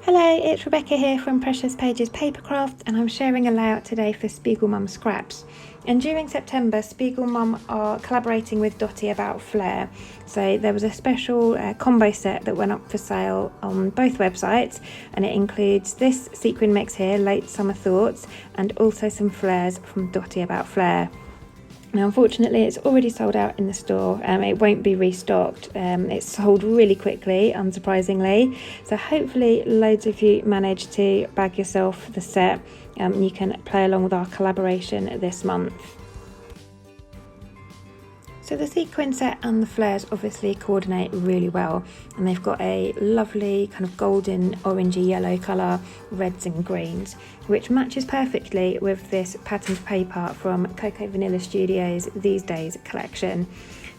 Hello, it's Rebecca here from Precious Pages Papercraft, and I'm sharing a layout today for SpiegelMom Scraps. And during September, SpiegelMom are collaborating with Dotty About Flair. So there was a special combo set that went up for sale on both websites, and it includes this sequin mix here, Late Summer Thoughts, and also some flares from Dotty About Flair. Now, unfortunately, it's already sold out in the store. It won't be restocked. It's sold really quickly, unsurprisingly. So hopefully loads of you managed to bag yourself the set. You can play along with our collaboration this month. So the sequin set and the flares obviously coordinate really well, and they've got a lovely kind of golden orangey yellow colour, reds and greens, which matches perfectly with this patterned paper from Cocoa Vanilla Studios These Days collection.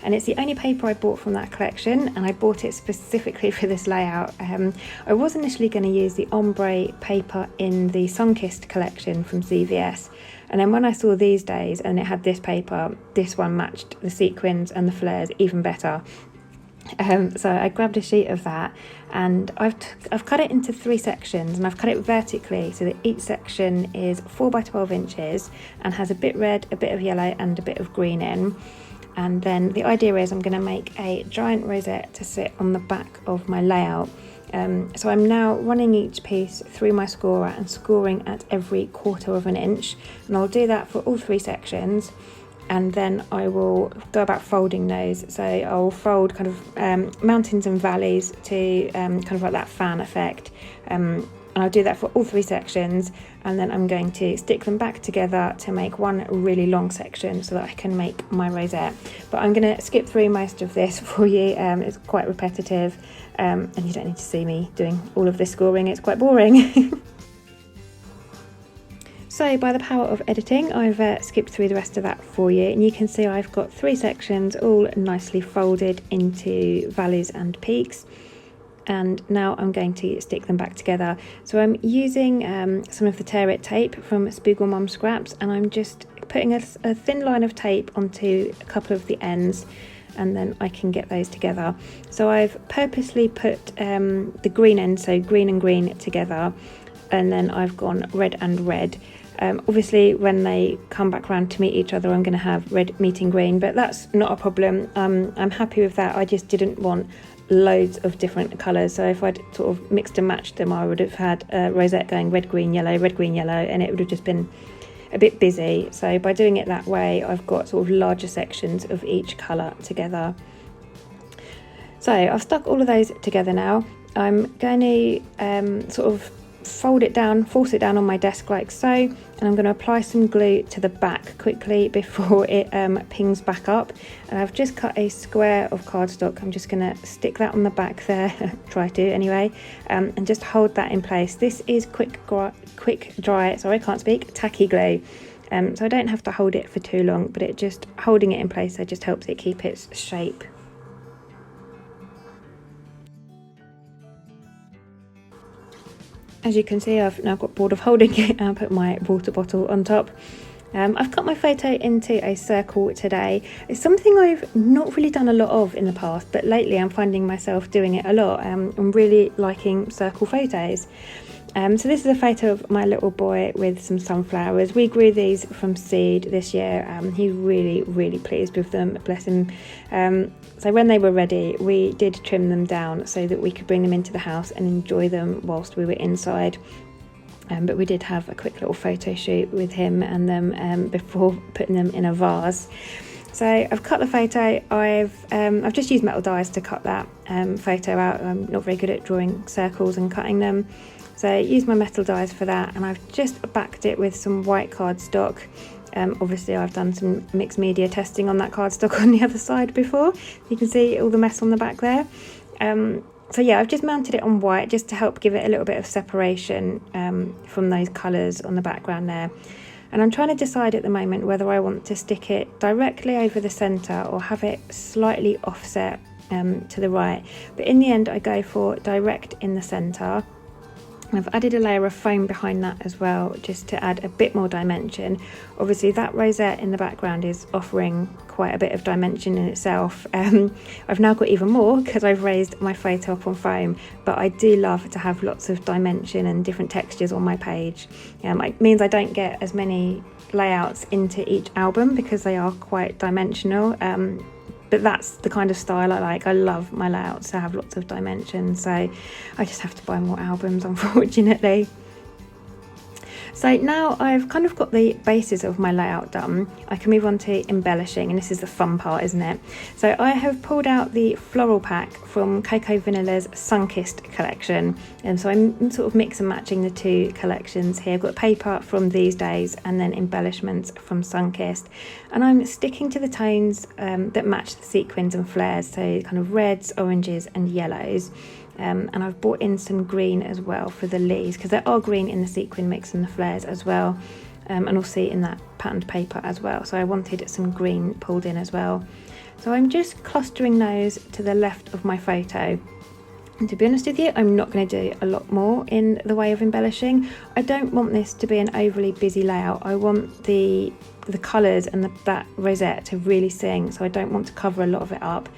And it's the only paper I bought from that collection, and I bought it specifically for this layout. I was initially going to use the ombre paper in the Sunkissed collection from CVS, and then when I saw These Days and it had this paper, this one matched the sequins and the flares even better. So I grabbed a sheet of that, and I've cut it into 3 sections, and I've cut it vertically so that each section is 4 by 12 inches and has a bit red, a bit of yellow and a bit of green in. And then the idea is I'm going to make a giant rosette to sit on the back of my layout. So I'm now running each piece through my scorer and scoring at every 1/4 of an inch, and I'll do that for all 3 sections, and then I will go about folding those. So I'll fold kind of mountains and valleys to kind of like that fan effect, and I'll do that for all 3 sections, and then I'm going to stick them back together to make one really long section so that I can make my rosette. But I'm going to skip through most of this for you. It's quite repetitive, and you don't need to see me doing all of this scoring, it's quite boring. So by the power of editing, I've skipped through the rest of that for you, and you can see I've got 3 sections all nicely folded into valleys and peaks. And now I'm going to stick them back together. So I'm using some of the Tear It tape from SpiegelMom Scraps, and I'm just putting a thin line of tape onto a couple of the ends, and then I can get those together. So I've purposely put the green end, so green and green together, and then I've gone red and red. Obviously when they come back around to meet each other, I'm going to have red meeting green, but that's not a problem. I'm happy with that. I just didn't want loads of different colours, so if I'd sort of mixed and matched them, I would have had a rosette going red, green, yellow, and it would have just been a bit busy. So by doing it that way, I've got sort of larger sections of each colour together. So I've stuck all of those together now. I'm going to sort of fold it down, force it down on my desk like so, and I'm going to apply some glue to the back quickly before it pings back up. And I've just cut a square of cardstock. I'm just going to stick that on the back there, try to anyway, and just hold that in place. This is quick dry, sorry I can't speak, tacky glue. So I don't have to hold it for too long, but it just holding it in place, it just helps it keep its shape. As you can see, I've now got bored of holding it, and I'll put my water bottle on top. I've cut my photo into a circle today. It's something I've not really done a lot of in the past, but lately I'm finding myself doing it a lot. I'm really liking circle photos. So this is a photo of my little boy with some sunflowers. We grew these from seed this year. He's really pleased with them, bless him. So when they were ready, we did trim them down so that we could bring them into the house and enjoy them whilst we were inside. But we did have a quick little photo shoot with him and them before putting them in a vase. So I've cut the photo. I've just used metal dies to cut that photo out. I'm not very good at drawing circles and cutting them. So I used my metal dies for that, and I've just backed it with some white cardstock. Obviously I've done some mixed media testing on that cardstock on the other side before. You can see all the mess on the back there. So yeah, I've just mounted it on white just to help give it a little bit of separation from those colours on the background there. And I'm trying to decide at the moment whether I want to stick it directly over the centre or have it slightly offset to the right. But in the end I go for direct in the centre. And I've added a layer of foam behind that as well, just to add a bit more dimension. Obviously that rosette in the background is offering quite a bit of dimension in itself. I've now got even more because I've raised my photo up on foam, but I do love to have lots of dimension and different textures on my page. It means I don't get as many layouts into each album because they are quite dimensional. But that's the kind of style I like. I love my layouts to have lots of dimension, so I just have to buy more albums, unfortunately. So now I've kind of got the basis of my layout done, I can move on to embellishing, and this is the fun part, isn't it? So I have pulled out the floral pack from Coco Vanilla's Sunkissed collection, and so I'm sort of mix and matching the two collections here. I've got paper from These Days and then embellishments from Sunkissed, and I'm sticking to the tones that match the sequins and flares, so kind of reds, oranges and yellows. And I've brought in some green as well for the leaves, because there are green in the sequin mix and the flares as well, and you'll see in that patterned paper as well, so I wanted some green pulled in as well. So I'm just clustering those to the left of my photo, and to be honest with you, I'm not going to do a lot more in the way of embellishing. I don't want this to be an overly busy layout. I want the colours and that rosette to really sing, so I don't want to cover a lot of it up.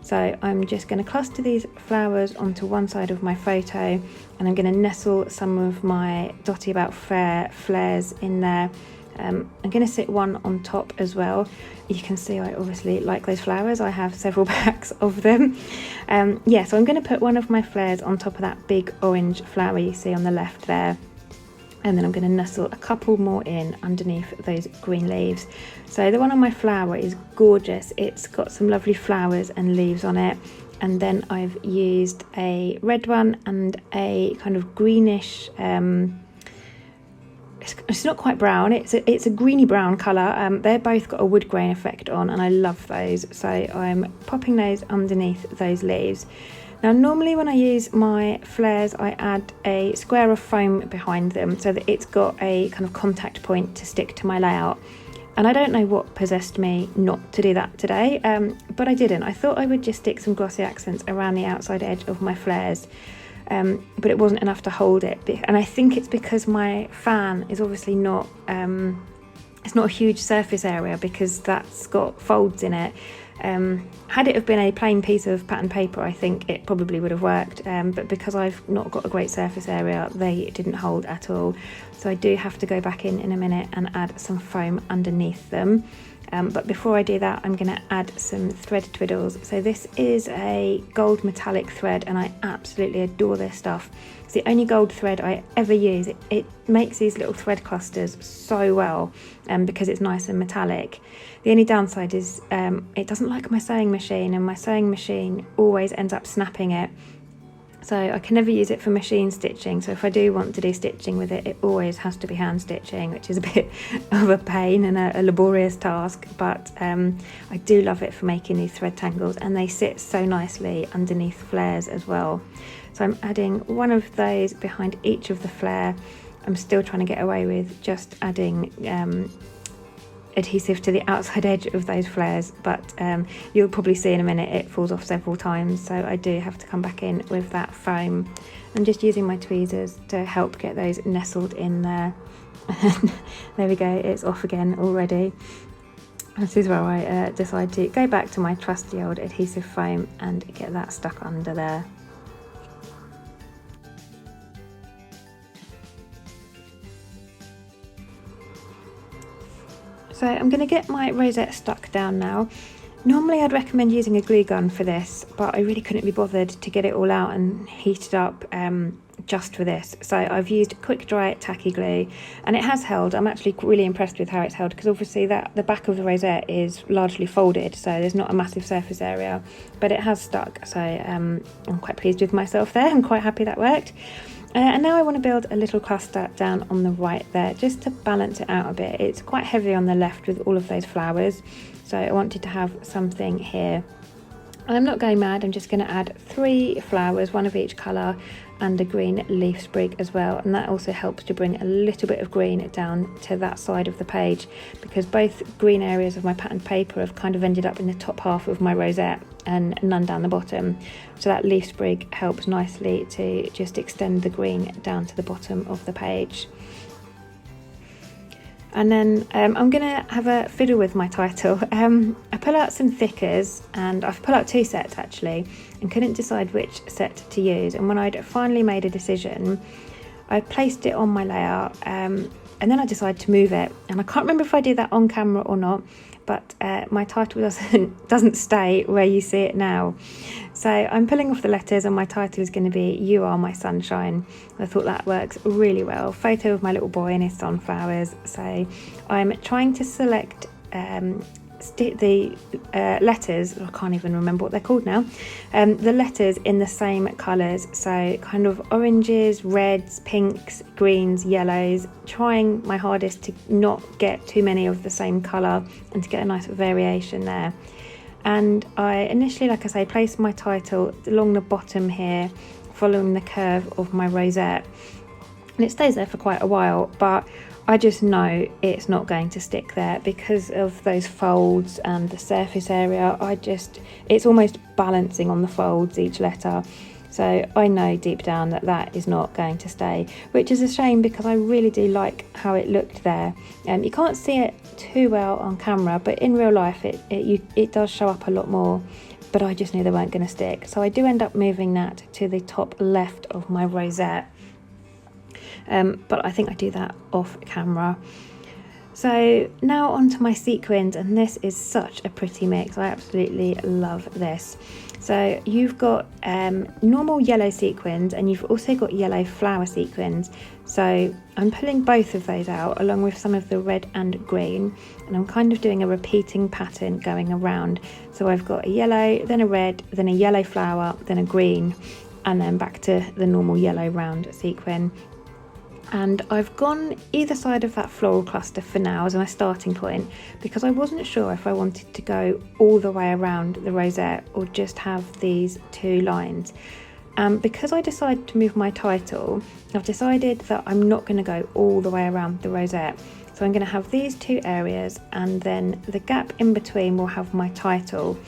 So I'm just going to cluster these flowers onto one side of my photo, and I'm going to nestle some of my Dotty About Flair flares in there. I'm going to sit one on top as well. You can see I obviously like those flowers. I have several packs of them. Yeah, so I'm going to put one of my flares on top of that big orange flower you see on the left there. And then I'm going to nestle a couple more in underneath those green leaves. So the one on my flower is gorgeous. It's got some lovely flowers and leaves on it. And then I've used a red one and a kind of greenish, it's not quite brown, it's a greeny brown colour. They're both got a wood grain effect on, and I love those. So I'm popping those underneath those leaves. Now normally when I use my flares, I add a square of foam behind them so that it's got a kind of contact point to stick to my layout. And I don't know what possessed me not to do that today, but I didn't. I thought I would just stick some glossy accents around the outside edge of my flares, but it wasn't enough to hold it. And I think it's because my fan is obviously not, it's not a huge surface area because that's got folds in it. Had it have been a plain piece of pattern paper, I think it probably would have worked, but because I've not got a great surface area, they didn't hold at all. So I do have to go back in a minute and add some foam underneath them. But before I do that, I'm going to add some thread twiddles. So this is a gold metallic thread, and I absolutely adore this stuff. It's the only gold thread I ever use. It makes these little thread clusters so well, because it's nice and metallic. The only downside is it doesn't like my sewing machine, and my sewing machine always ends up snapping it. So I can never use it for machine stitching. So if I do want to do stitching with it, it always has to be hand stitching, which is a bit of a pain and a laborious task. But I do love it for making these thread tangles, and they sit so nicely underneath flares as well. So I'm adding one of those behind each of the flare. I'm still trying to get away with just adding adhesive to the outside edge of those flares, but you'll probably see in a minute it falls off several times, so I do have to come back in with that foam. I'm just using my tweezers to help get those nestled in there. There we go, it's off again already. This is where I decide to go back to my trusty old adhesive foam and get that stuck under there. So I'm going to get my rosette stuck down now. Normally I'd recommend using a glue gun for this, but I really couldn't be bothered to get it all out and heat it up just for this. So I've used quick dry tacky glue, and it has held. I'm actually really impressed with how it's held, because obviously the back of the rosette is largely folded, so there's not a massive surface area, but it has stuck. So I'm quite pleased with myself there. I'm quite happy that worked. And now I want to build a little cluster down on the right there, just to balance it out a bit. It's quite heavy on the left with all of those flowers, so I wanted to have something here. I'm not going mad, I'm just going to add 3 flowers, one of each colour, and a green leaf sprig as well, and that also helps to bring a little bit of green down to that side of the page, because both green areas of my patterned paper have kind of ended up in the top half of my rosette and none down the bottom, so that leaf sprig helps nicely to just extend the green down to the bottom of the page. And then I'm going to have a fiddle with my title. I pull out some thickers, and I've pulled out 2 sets actually, and couldn't decide which set to use. And when I'd finally made a decision, I placed it on my layout, and then I decided to move it. And I can't remember if I did that on camera or not, but my title doesn't stay where you see it now. So I'm pulling off the letters, and my title is going to be "You Are My Sunshine." I thought that works really well. Photo of my little boy and his sunflowers. So I'm trying to select the letters, I can't even remember what they're called now, the letters in the same colours, so kind of oranges, reds, pinks, greens, yellows, trying my hardest to not get too many of the same colour and to get a nice variation there. And I initially, like I say, placed my title along the bottom here, following the curve of my rosette, and it stays there for quite a while, but I just know it's not going to stick there because of those folds and the surface area. It's almost balancing on the folds, each letter. So I know deep down that that is not going to stay, which is a shame because I really do like how it looked there. You can't see it too well on camera, but in real life it does show up a lot more. But I just knew they weren't going to stick. So I do end up moving that to the top left of my rosette. But I think I do that off camera. So now onto my sequins, and this is such a pretty mix. I absolutely love this. So you've got normal yellow sequins, and you've also got yellow flower sequins. So I'm pulling both of those out along with some of the red and green, and I'm kind of doing a repeating pattern going around. So I've got a yellow, then a red, then a yellow flower, then a green, and then back to the normal yellow round sequin. And I've gone either side of that floral cluster for now as my starting point, because I wasn't sure if I wanted to go all the way around the rosette or just have these 2 lines. Because I decided to move my title, I've decided that I'm not going to go all the way around the rosette. So I'm going to have these 2 areas, and then the gap in between will have my title,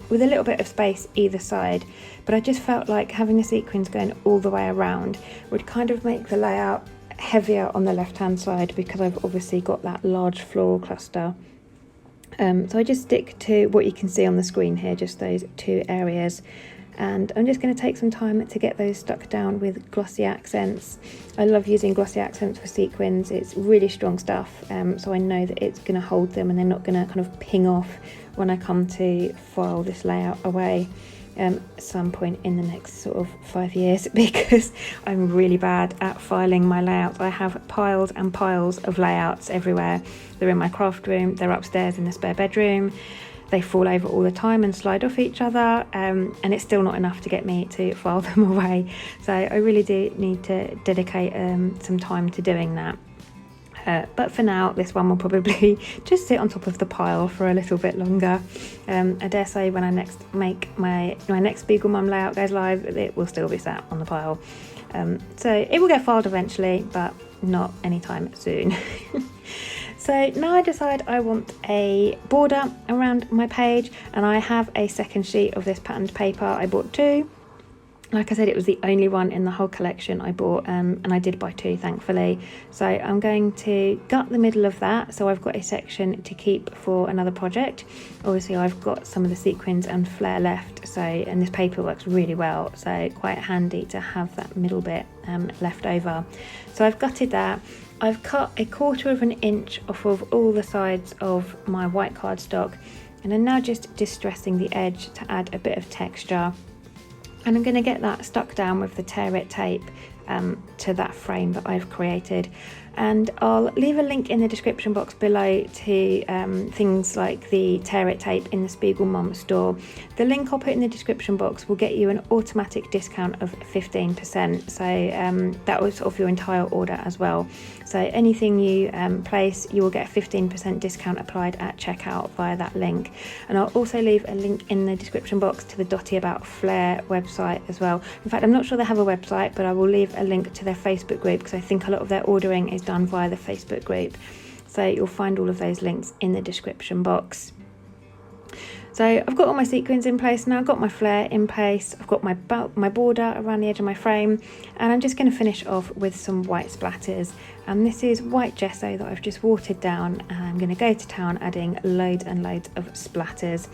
with a little bit of space either side. But I just felt like having the sequins going all the way around would kind of make the layout heavier on the left hand side, because I've obviously got that large floral cluster. So I just stick to what you can see on the screen here, just those 2 areas. And I'm just going to take some time to get those stuck down with glossy accents. I love using glossy accents for sequins. It's really strong stuff, so I know that it's going to hold them and they're not going to kind of ping off when I come to file this layout away at some point in the next sort of 5 years, because I'm really bad at filing my layouts. I have piles and piles of layouts everywhere. They're in my craft room, they're upstairs in the spare bedroom. They fall over all the time and slide off each other, and it's still not enough to get me to file them away. So I really do need to dedicate some time to doing that. But for now, this one will probably just sit on top of the pile for a little bit longer. I dare say when I next make my next SpiegelMom layout goes live, it will still be sat on the pile. So it will get filed eventually, but not anytime soon. So now I decide I want a border around my page, and I have a second sheet of this patterned paper. I bought 2. Like I said, it was the only one in the whole collection I bought, and I did buy 2, thankfully. So I'm going to gut the middle of that, so I've got a section to keep for another project. Obviously I've got some of the sequins and flare left, so, and this paper works really well, so quite handy to have that middle bit left over. So I've gutted that. I've cut 1/4 inch off of all the sides of my white cardstock, and I'm now just distressing the edge to add a bit of texture. And I'm going to get that stuck down with the tear it tape to that frame that I've created. And I'll leave a link in the description box below to things like the Tear It tape in the SpiegelMom store. The link I'll put in the description box will get you an automatic discount of 15%, so that was off your entire order as well. So anything you place, you will get a 15% discount applied at checkout via that link. And I'll also leave a link in the description box to the Dotty About Flair website as well. In fact, I'm not sure they have a website, but I will leave a link to their Facebook group, because I think a lot of their ordering is done via the Facebook group. So you'll find all of those links in the description box. So I've got all my sequins in place now, I've got my flare in place, I've got my border around the edge of my frame, and I'm just going to finish off with some white splatters. And this is white gesso that I've just watered down, and I'm going to go to town adding loads and loads of splatters.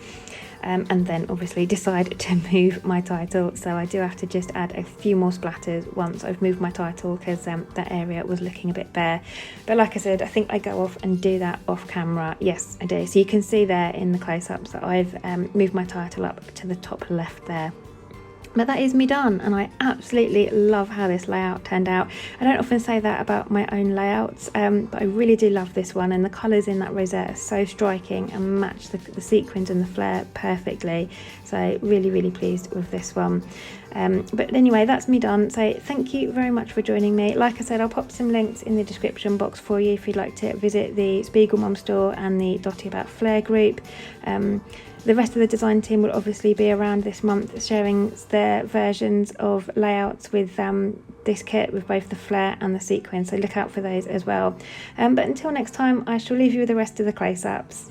And then obviously decide to move my title, so I do have to just add a few more splatters once I've moved my title, because that area was looking a bit bare. But like I said, I think I go off and do that off camera. Yes, I do. So you can see there in the close-ups that I've moved my title up to the top left there. But that is me done, and I absolutely love how this layout turned out. I don't often say that about my own layouts, but I really do love this one, and the colours in that rosette are so striking and match the sequins and the flare perfectly. So really pleased with this one. But anyway, that's me done. So thank you very much for joining me. Like I said, I'll pop some links in the description box for you if you'd like to visit the SpiegelMom store and the Dotty About Flair group. The rest of the design team will obviously be around this month sharing their versions of layouts with this kit, with both the flare and the sequin, so look out for those as well. But until next time, I shall leave you with the rest of the close-ups.